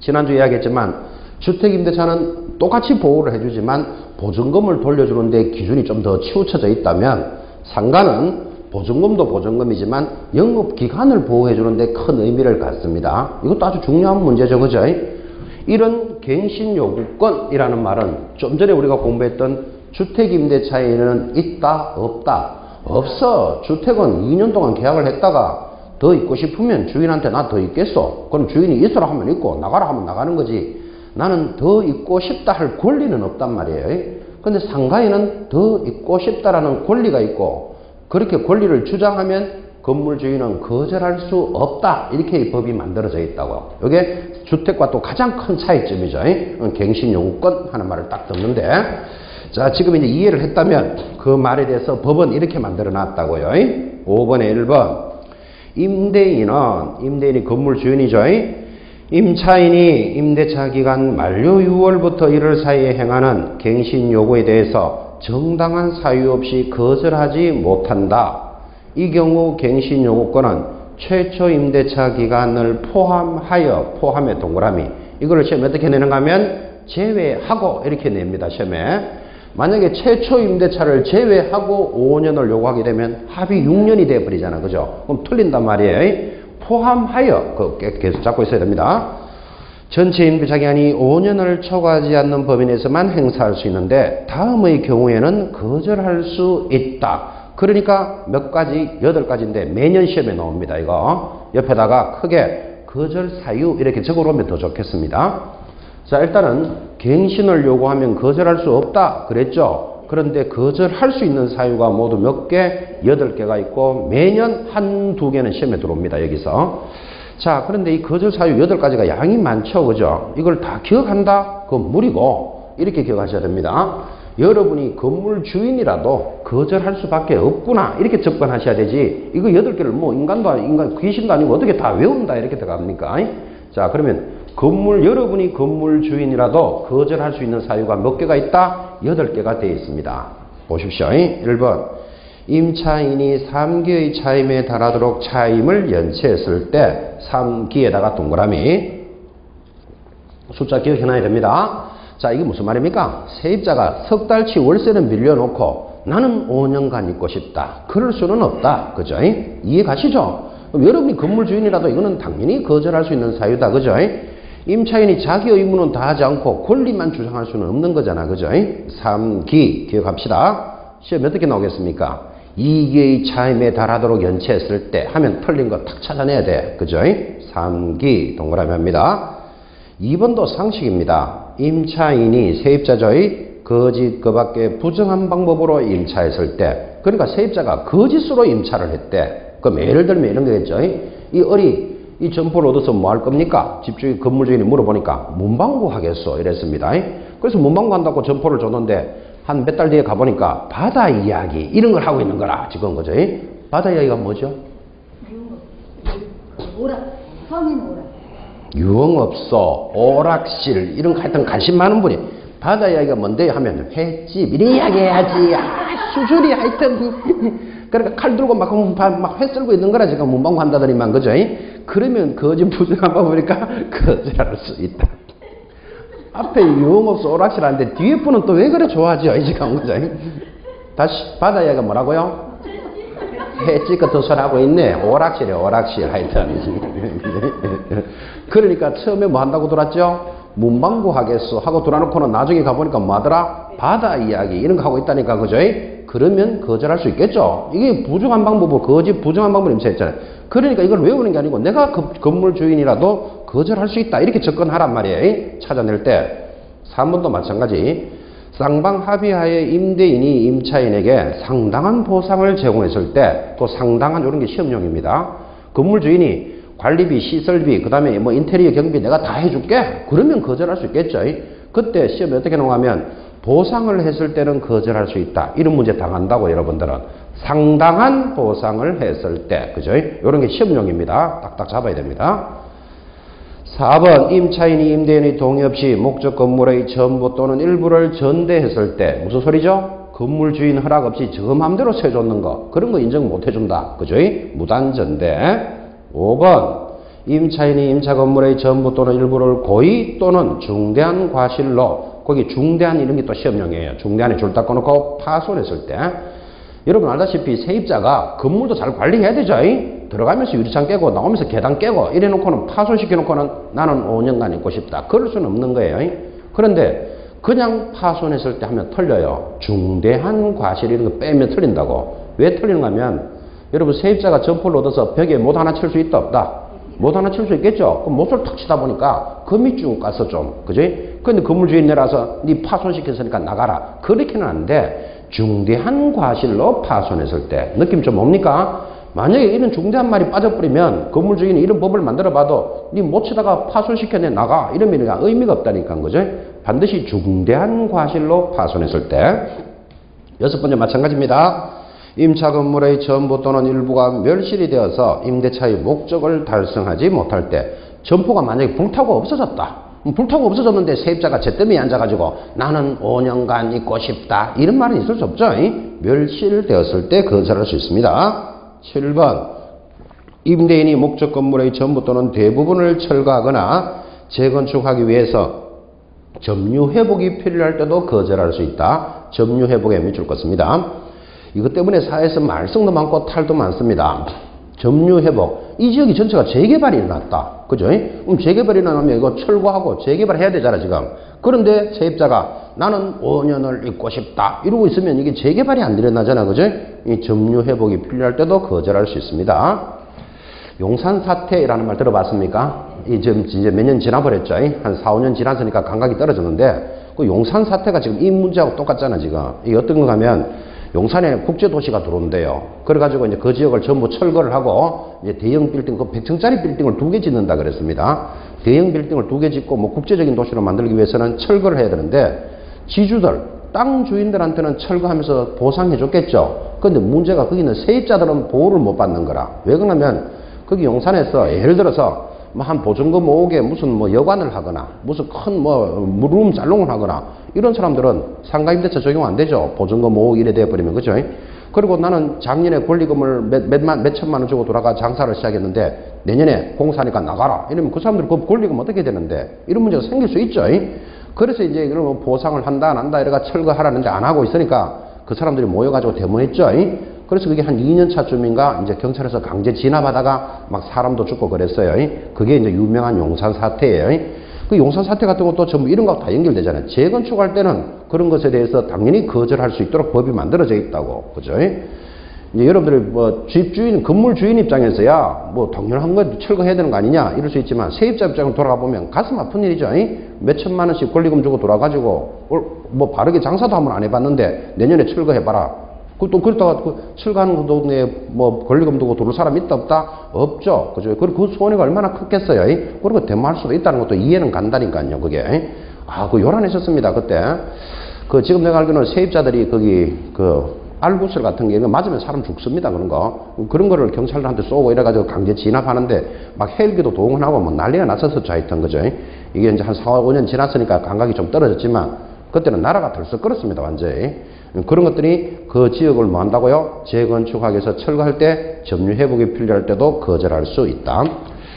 지난주 이야기했지만 주택임대차는 똑같이 보호를 해주지만 보증금을 돌려주는 데 기준이 좀 더 치우쳐져 있다면 상가는 보증금도 보증금이지만 영업기간을 보호해주는 데 큰 의미를 갖습니다. 이것도 아주 중요한 문제죠. 그죠? 이런 갱신요구권이라는 말은 좀 전에 우리가 공부했던 주택임대차에는 있다? 없다? 없어. 주택은 2년 동안 계약을 했다가 더 있고 싶으면 주인한테 나 더 있겠어. 그럼 주인이 있으라 하면 있고 나가라 하면 나가는 거지. 나는 더 있고 싶다 할 권리는 없단 말이에요. 근데 상가에는 더 있고 싶다라는 권리가 있고 그렇게 권리를 주장하면 건물 주인은 거절할 수 없다. 이렇게 이 법이 만들어져 있다고. 이게 주택과 또 가장 큰 차이점이죠. 갱신요구권 하는 말을 딱 듣는데 자, 지금 이제 이해를 했다면 그 말에 대해서 법은 이렇게 만들어 놨다고요. 5번에 1번. 임대인이 건물 주인이죠. 임차인이 임대차 기간 만료 6월부터 1월 사이에 행하는 갱신 요구에 대해서 정당한 사유 없이 거절하지 못한다. 이 경우 갱신 요구권은 최초 임대차 기간을 포함에 동그라미. 이걸 시험에 어떻게 내는가 하면 제외하고 이렇게 냅니다. 시험에. 만약에 최초 임대차를 제외하고 5년을 요구하게 되면 합의 6년이 되어버리잖아. 그죠? 그럼 틀린단 말이에요. 포함하여, 계속 잡고 있어야 됩니다. 전체 임대차 기간이 5년을 초과하지 않는 범위 내에서만 행사할 수 있는데 다음의 경우에는 거절할 수 있다. 그러니까 몇 가지? 8가지인데 매년 시험에 나옵니다. 이거 옆에다가 크게 거절 사유 이렇게 적어놓으면 더 좋겠습니다. 자, 일단은 갱신을 요구하면 거절할 수 없다 그랬죠. 그런데 거절할 수 있는 사유가 모두 몇 개? 8개가 있고 매년 1-2개는 시험에 들어옵니다. 여기서. 자, 그런데 이 거절 사유 8가지가 양이 많죠. 그죠? 이걸 다 기억한다? 그건 무리고 이렇게 기억하셔야 됩니다. 여러분이 건물 주인이라도 거절할 수밖에 없구나 이렇게 접근하셔야 되지. 이거 8개를 뭐 귀신도 아니고 어떻게 다 외운다 이렇게 들어갑니까? 자, 그러면 여러분이 건물 주인이라도 거절할 수 있는 사유가 몇 개가 있다? 8개가 되어 있습니다. 보십시오. 1번. 임차인이 3기의 차임에 달하도록 차임을 연체했을 때 3기에다가 동그라미 숫자 기억해놔야 됩니다. 자, 이게 무슨 말입니까? 세입자가 석 달치 월세는 밀려놓고 나는 5년간 있고 싶다. 그럴 수는 없다. 그죠? 이해 가시죠? 그럼 여러분이 건물 주인이라도 이거는 당연히 거절할 수 있는 사유다. 그죠? 임차인이 자기 의무는 다하지 않고 권리만 주장할 수는 없는 거잖아. 그죠? 3기 기억합시다. 시험 몇 개 나오겠습니까? 2기의 차임에 달하도록 연체했을 때 하면 틀린 거 탁 찾아내야 돼. 그죠? 3기 동그라미 합니다. 2번도 상식입니다. 임차인이 세입자의 거짓 그 밖에 부정한 방법으로 임차했을 때 그러니까 세입자가 거짓으로 임차를 했대. 그럼 예를 들면 이런 거겠죠. 이 점포를 얻어서 뭐 할 겁니까? 집주인 건물 주인이 물어보니까 문방구 하겠소 이랬습니다. 그래서 문방구 한다고 점포를 줬는데 한 몇 달 뒤에 가보니까 바다 이야기 이런 걸 하고 있는 거라 지금 그죠? 바다 이야기가 뭐죠? 성인 오락. 유흥업소, 오락실 이런 거 하여튼 관심 많은 분이 바다 이야기가 뭔데 하면 횟집 이런 이야기 해야지. 수술이 하여튼 그러니까 칼 들고 막 회 썰고 있는 거라 지금 문방구 한다더니만 그죠? 그러면 거짓 부정한 법이니까 거절할 수 있다. 앞에 유흥업소 오락실 하는데 뒤에 분은 또 왜 그래 좋아하죠? 지금 그죠? 다시 바다 이야기가 뭐라고요? 횟집 같은 소리 하고 있네. 오락실이야 오락실 하여튼. 그러니까 처음에 뭐 한다고 들었죠? 문방구 하겠소 하고 들어놓고는 나중에 가보니까 뭐 하더라? 바다 이야기 이런 거 하고 있다니까 그죠? 그러면 거절할 수 있겠죠? 이게 부정한 방법으로 거짓 부정한 방법을 임차했잖아요. 그러니까 이걸 외우는 게 아니고 내가 건물 주인이라도 거절할 수 있다 이렇게 접근하란 말이에요. 찾아낼 때. 3번도 마찬가지. 쌍방 합의하에 임대인이 임차인에게 상당한 보상을 제공했을 때 또 상당한 이런 게 시험용입니다. 건물 주인이 관리비, 시설비, 그 다음에 뭐 인테리어 경비 내가 다 해줄게. 그러면 거절할 수 있겠죠. 그때 시험에 어떻게 나오냐면 보상을 했을 때는 거절할 수 있다. 이런 문제 당한다고 여러분들은. 상당한 보상을 했을 때. 그죠? 이런 게 시험용입니다. 딱딱 잡아야 됩니다. 4번 임차인이 임대인의 동의 없이 목적 건물의 전부 또는 일부를 전대했을 때 무슨 소리죠? 건물 주인 허락 없이 저 맘대로 세줬는 거 그런 거 인정 못 해준다. 그죠? 무단전대. 5번 임차인이 임차 건물의 전부 또는 일부를 고의 또는 중대한 과실로 거기 중대한 이런 게 또 시험용이에요. 중대한에 줄 닦아놓고 파손했을 때 여러분 알다시피 세입자가 건물도 잘 관리해야 되죠. 들어가면서 유리창 깨고 나오면서 계단 깨고 이래놓고는 파손시켜놓고는 나는 5년간 있고 싶다. 그럴 수는 없는 거예요. 그런데 그냥 파손했을 때 하면 틀려요. 중대한 과실 이런 거 빼면 틀린다고. 왜 틀리는가 하면 여러분 세입자가 점포를 얻어서 벽에 못 하나 칠 수 있다 없다? 못 하나 칠 수 있겠죠. 그럼 못을 탁 치다 보니까 금이 쭉 가서 좀 그지? 근데 건물주인 내려서 네 파손시켰으니까 나가라. 그렇게는 안 돼. 중대한 과실로 파손했을 때 느낌 좀 옵니까? 만약에 이런 중대한 말이 빠져버리면 건물주인이 이런 법을 만들어봐도 네 못 치다가 파손시켜내 나가 이러면 의미가 없다니까 그죠? 반드시 중대한 과실로 파손했을 때. 6번째 마찬가지입니다. 임차 건물의 전부 또는 일부가 멸실이 되어서 임대차의 목적을 달성하지 못할 때 점포가 만약에 불타고 없어졌다. 불타고 없어졌는데 세입자가 잿더미에 앉아가지고 나는 5년간 있고 싶다. 이런 말은 있을 수 없죠. 멸실되었을 때 거절할 수 있습니다. 7번 임대인이 목적 건물의 전부 또는 대부분을 철거하거나 재건축하기 위해서 점유 회복이 필요할 때도 거절할 수 있다. 점유 회복에 밑줄 긋습니다. 이것 때문에 사회에서 말썽도 많고 탈도 많습니다. 점유 회복. 이 지역이 전체가 재개발이 일어났다. 그죠? 그럼 재개발이 일어나면 이거 철거하고 재개발해야 되잖아, 지금. 그런데 세입자가 나는 5년을 있고 싶다. 이러고 있으면 이게 재개발이 안 일어나잖아. 그죠? 이 점유 회복이 필요할 때도 거절할 수 있습니다. 용산 사태라는 말 들어봤습니까? 이제 몇 년 지나버렸죠? 한 4, 5년 지났으니까 감각이 떨어졌는데, 그 용산 사태가 지금 이 문제하고 똑같잖아, 지금. 이게 어떤 거 하면, 용산에 국제도시가 들어온대요. 그래가지고 이제 그 지역을 전부 철거를 하고, 이제 대형 빌딩, 그 100층짜리 빌딩을 2개 짓는다 그랬습니다. 대형 빌딩을 2개 짓고, 뭐 국제적인 도시로 만들기 위해서는 철거를 해야 되는데, 지주들, 땅 주인들한테는 철거하면서 보상해줬겠죠. 근데 문제가 거기는 세입자들은 보호를 못 받는 거라. 왜 그러냐면, 거기 용산에서 예를 들어서, 뭐 한 보증금 5억에 무슨 뭐 여관을 하거나 무슨 큰 뭐 무룸 살롱을 하거나 이런 사람들은 상가임대차 적용 안 되죠. 보증금 5억 이래 돼버리면 그죠? 그리고 나는 작년에 권리금을 몇 천만 원 주고 돌아가 장사를 시작했는데 내년에 공사하니까 나가라 이러면 그 사람들 그 권리금 어떻게 되는데 이런 문제가 생길 수 있죠. 그래서 이제 그러면 보상을 한다 안 한다 이래가 철거하라는데 안 하고 있으니까 그 사람들이 모여가지고 데모했죠. 그래서 그게 한 2년 차쯤인가 이제 경찰에서 강제 진압하다가 막 사람도 죽고 그랬어요. 그게 이제 유명한 용산 사태예요. 그 용산 사태 같은 것도 전부 이런 거 다 연결되잖아요. 재건축할 때는 그런 것에 대해서 당연히 거절할 수 있도록 법이 만들어져 있다고. 그죠? 이제 여러분들이 뭐 집주인, 건물 주인 입장에서야 뭐 당연한 거 철거해야 되는 거 아니냐 이럴 수 있지만 세입자 입장으로 돌아가 보면 가슴 아픈 일이죠. 몇 천만 원씩 권리금 주고 돌아가지고 뭐 바르게 장사도 한번 안 해봤는데 내년에 철거해봐라. 또 그렇다가 철거하는 것도 뭐 권리금 두고 들어올 사람 있다 없다? 없죠. 그죠? 그리고 그 손해가 얼마나 크겠어요. 그리고 데모할 수도 있다는 것도 이해는 간다니까요. 그게. 그 요란했었습니다. 그때. 지금 내가 알기로는 세입자들이 거기 알구슬 같은 게 맞으면 사람 죽습니다. 그런 거. 그런 거를 경찰들한테 쏘고 이래가지고 강제 진압하는데 막 헬기도 동원하고 뭐 난리가 났었죠. 하여튼. 그죠? 이게 이제 한 4, 5년 지났으니까 감각이 좀 떨어졌지만 그때는 나라가 들썩거렸습니다. 완전히. 그런 것들이 그 지역을 뭐 한다고요? 재건축하기 위해서 철거할 때 점유 회복이 필요할 때도 거절할 수 있다.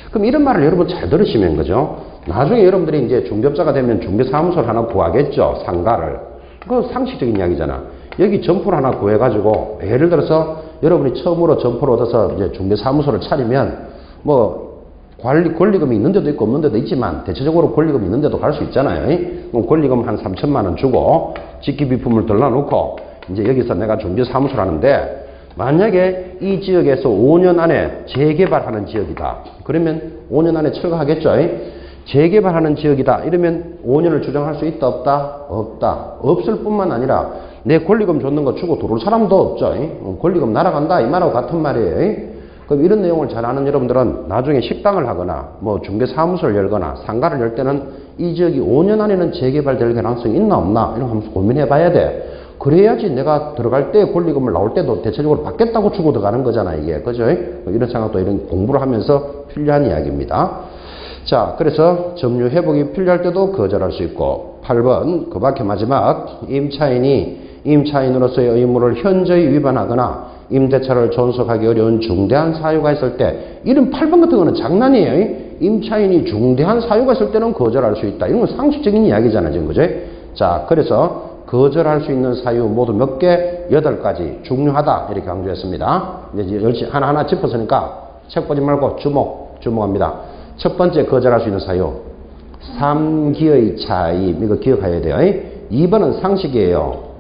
그럼 이런 말을 여러분 잘 들으시면 그죠? 나중에 여러분들이 이제 중개업자가 되면 중개사무소를 하나 구하겠죠. 상가를. 그거 상식적인 이야기잖아. 여기 점포를 하나 구해가지고 예를 들어서 여러분이 처음으로 점포를 얻어서 이제 중개사무소를 차리면 뭐 권리금이 있는 데도 있고 없는 데도 있지만 대체적으로 권리금이 있는 데도 갈 수 있잖아요. 그럼 권리금 한 3천만 원 주고 직기비품을 들러놓고 이제 여기서 내가 중개사무소를 하는데 만약에 이 지역에서 5년 안에 재개발하는 지역이다. 그러면 5년 안에 철거하겠죠. 재개발하는 지역이다. 이러면 5년을 주장할 수 있다 없다? 없다. 없을 뿐만 아니라 내 권리금 줬는 거 주고 들어올 사람도 없죠. 권리금 날아간다. 이 말하고 같은 말이에요. 그럼 이런 내용을 잘 아는 여러분들은 나중에 식당을 하거나 뭐 중개사무소를 열거나 상가를 열 때는 이 지역이 5년 안에는 재개발될 가능성이 있나 없나 이런 거 한번 고민해 봐야 돼. 그래야지 내가 들어갈 때 권리금을 나올 때도 대체적으로 받겠다고 주고 들어가는 거잖아 이게. 그죠? 이런 생각도 이런 공부를 하면서 필요한 이야기입니다. 자, 그래서 점유 회복이 필요할 때도 거절할 수 있고 8번 그 밖에 마지막 임차인이 임차인으로서의 의무를 현저히 위반하거나 임대차를 존속하기 어려운 중대한 사유가 있을 때, 이런 8번 같은 거는 장난이에요. 임차인이 중대한 사유가 있을 때는 거절할 수 있다. 이런 건 상식적인 이야기잖아요, 지금 그죠? 자, 그래서 거절할 수 있는 사유 모두 몇 개? 8가지. 중요하다. 이렇게 강조했습니다. 이제 하나하나 짚었으니까 책 보지 말고 주목합니다. 첫 번째 거절할 수 있는 사유. 3기의 차임. 이거 기억해야 돼요. 2번은 상식이에요.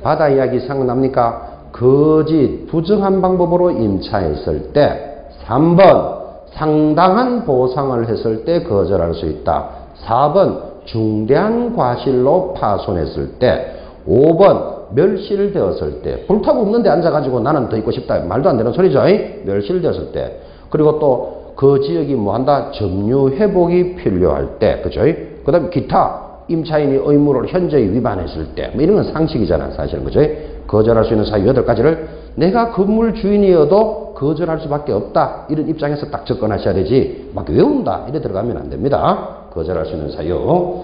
바다 이야기 생각납니까? 거짓, 부정한 방법으로 임차했을 때. 3번, 상당한 보상을 했을 때 거절할 수 있다. 4번, 중대한 과실로 파손했을 때. 5번, 멸실되었을 때. 불타고 없는데 앉아가지고 나는 더 있고 싶다. 말도 안 되는 소리죠. 멸실되었을 때. 그리고 또 그 지역이 뭐한다? 점유 회복이 필요할 때. 그죠? 그 다음에 기타, 임차인이 의무를 현저히 위반했을 때. 뭐 이런 건 상식이잖아, 사실은. 그죠? 거절할 수 있는 사유 8가지를 내가 건물 주인이어도 거절할 수밖에 없다. 이런 입장에서 딱 접근하셔야 되지. 막 외운다. 이래 들어가면 안 됩니다. 거절할 수 있는 사유.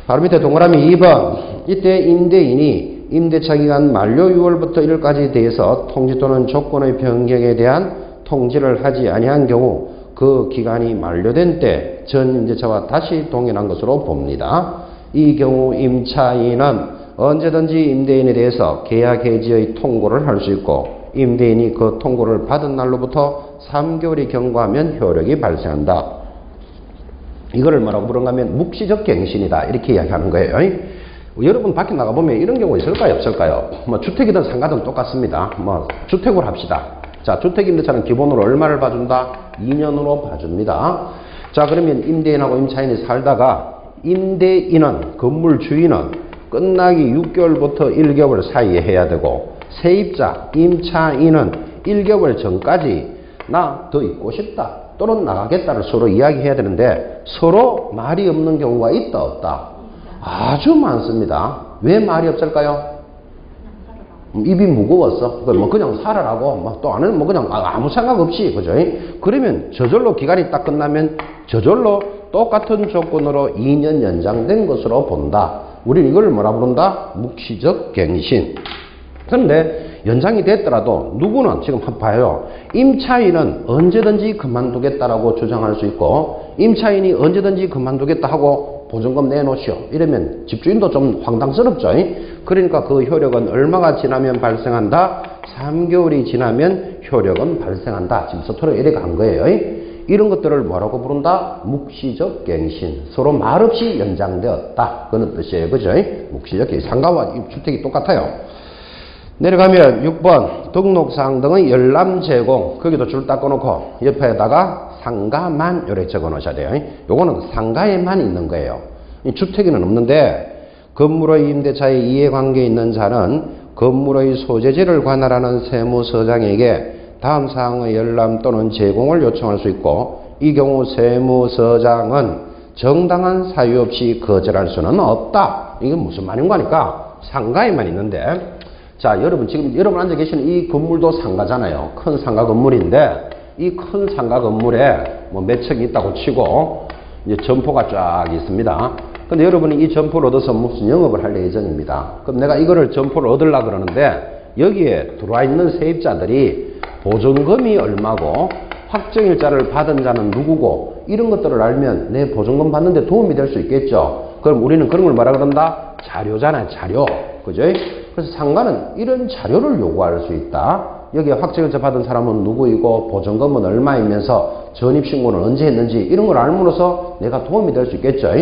바로 밑에 동그라미 2번. 이때 임대인이 임대차 기간 만료 6월부터 1월까지 대해서 통지 또는 조건의 변경에 대한 통지를 하지 아니한 경우 그 기간이 만료된 때 전 임대차와 다시 동일한 것으로 봅니다. 이 경우 임차인은 언제든지 임대인에 대해서 계약 해지의 통고를 할 수 있고 임대인이 그 통고를 받은 날로부터 3개월이 경과하면 효력이 발생한다. 이거를 뭐라고 부른가 하면 묵시적 갱신이다. 이렇게 이야기하는 거예요. 여러분 밖에 나가보면 이런 경우 있을까요? 없을까요? 뭐 주택이든 상가든 똑같습니다. 뭐 주택으로 합시다. 자, 주택임대차는 기본으로 얼마를 봐준다? 2년으로 봐줍니다. 자, 그러면 임대인하고 임차인이 살다가 임대인은, 건물 주인은 끝나기 6개월부터 1개월 사이에 해야 되고 세입자, 임차인은 1개월 전까지 나 더 있고 싶다 또는 나가겠다를 서로 이야기해야 되는데 서로 말이 없는 경우가 있다 없다? 아주 많습니다. 왜 말이 없을까요? 입이 무거웠어. 뭐 그냥 살아라고 뭐 또 안은 뭐 그냥 아무 생각 없이, 그죠? 그러면 저절로 기간이 딱 끝나면 저절로 똑같은 조건으로 2년 연장된 것으로 본다. 우리는 이걸 뭐라 부른다? 묵시적 갱신. 그런데 연장이 됐더라도 누구는 지금 봐요. 임차인은 언제든지 그만두겠다라고 주장할 수 있고 임차인이 언제든지 그만두겠다 하고 보증금 내놓으시오. 이러면 집주인도 좀 황당스럽죠. 그러니까 그 효력은 얼마가 지나면 발생한다? 3개월이 지나면 효력은 발생한다. 지금 서투르 이렇게 간 거예요. 이런 것들을 뭐라고 부른다? 묵시적 갱신. 서로 말없이 연장되었다. 그런 뜻이에요. 그죠? 묵시적 갱신. 상가와 주택이 똑같아요. 내려가면 6번 등록사항 등의 열람 제공. 거기도 줄 딱 꺼놓고 옆에다가 상가만 이렇게 적어 놓으셔야 돼요. 요거는 상가에만 있는 거예요. 주택에는 없는데 건물의 임대차에 이해관계 있는 자는 건물의 소재지를 관할하는 세무서장에게 다음 사항의 열람 또는 제공을 요청할 수 있고 이 경우 세무서장은 정당한 사유 없이 거절할 수는 없다. 이게 무슨 말인 거니까 상가에만 있는데 자, 여러분 지금 여러분 앉아 계시는 이 건물도 상가잖아요. 큰 상가 건물인데 이 큰 상가 건물에 뭐 몇 층이 있다고 치고 이제 점포가 쫙 있습니다. 근데 여러분이 이 점포를 얻어서 무슨 영업을 할 예정입니다. 그럼 내가 이거를 점포를 얻으려고 그러는데 여기에 들어와 있는 세입자들이 보증금이 얼마고 확정일자를 받은 자는 누구고 이런 것들을 알면 내 보증금 받는데 도움이 될 수 있겠죠. 그럼 우리는 그런 걸 뭐라 그런다? 자료잖아요. 자료. 그죠? 그래서 상가는 이런 자료를 요구할 수 있다. 여기에 확정일자 받은 사람은 누구이고 보증금은 얼마이면서 전입신고는 언제 했는지 이런 걸 알므로써 내가 도움이 될 수 있겠죠.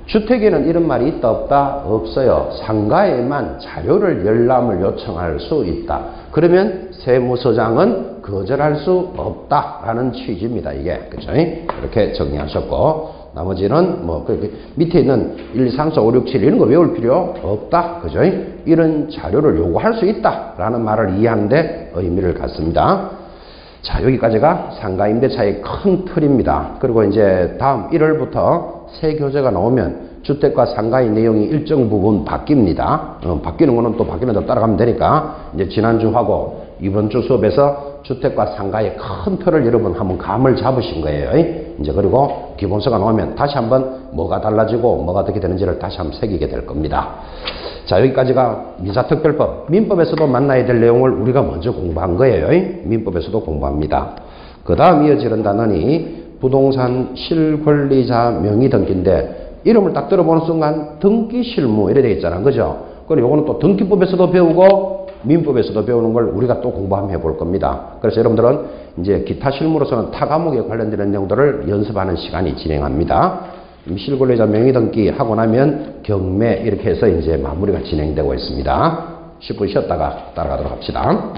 주택에는 이런 말이 있다 없다? 없어요. 상가에만 자료를 열람을 요청할 수 있다. 그러면 세무서장은 거절할 수 없다라는 취지입니다. 이게. 그죠? 이렇게 정리하셨고 나머지는 뭐 밑에 있는 1, 2, 3, 4, 5, 6, 7 이런 거 외울 필요 없다. 그죠? 이런 자료를 요구할 수 있다라는 말을 이해하는데 의미를 갖습니다. 자, 여기까지가 상가임대차의 큰 틀입니다. 그리고 이제 다음 1월부터 새 교재가 나오면 주택과 상가의 내용이 일정 부분 바뀝니다. 바뀌는 거는 또 바뀌는 대로 따라가면 되니까 이제 지난주하고 이번 주 수업에서 주택과 상가의 큰 틀을 여러분 한번 감을 잡으신 거예요. 이제 그리고 기본서가 나오면 다시 한번 뭐가 달라지고 뭐가 어떻게 되는지를 다시 한번 새기게 될 겁니다. 자, 여기까지가 민사특별법, 민법에서도 만나야 될 내용을 우리가 먼저 공부한 거예요. 민법에서도 공부합니다. 그 다음 이어지는 단원이 부동산 실권리자 명의등기인데 이름을 딱 들어보는 순간 등기실무 이래 되겠잖아. 그죠? 그리고 요거는 또 등기법에서도 배우고 민법에서도 배우는 걸 우리가 또 공부 한번 해볼 겁니다. 그래서 여러분들은 이제 기타 실무로서는 타 과목에 관련되는 내용들을 연습하는 시간이 진행합니다. 실권리자 명의등기 하고 나면 경매 이렇게 해서 이제 마무리가 진행되고 있습니다. 10분 쉬었다가 따라가도록 합시다.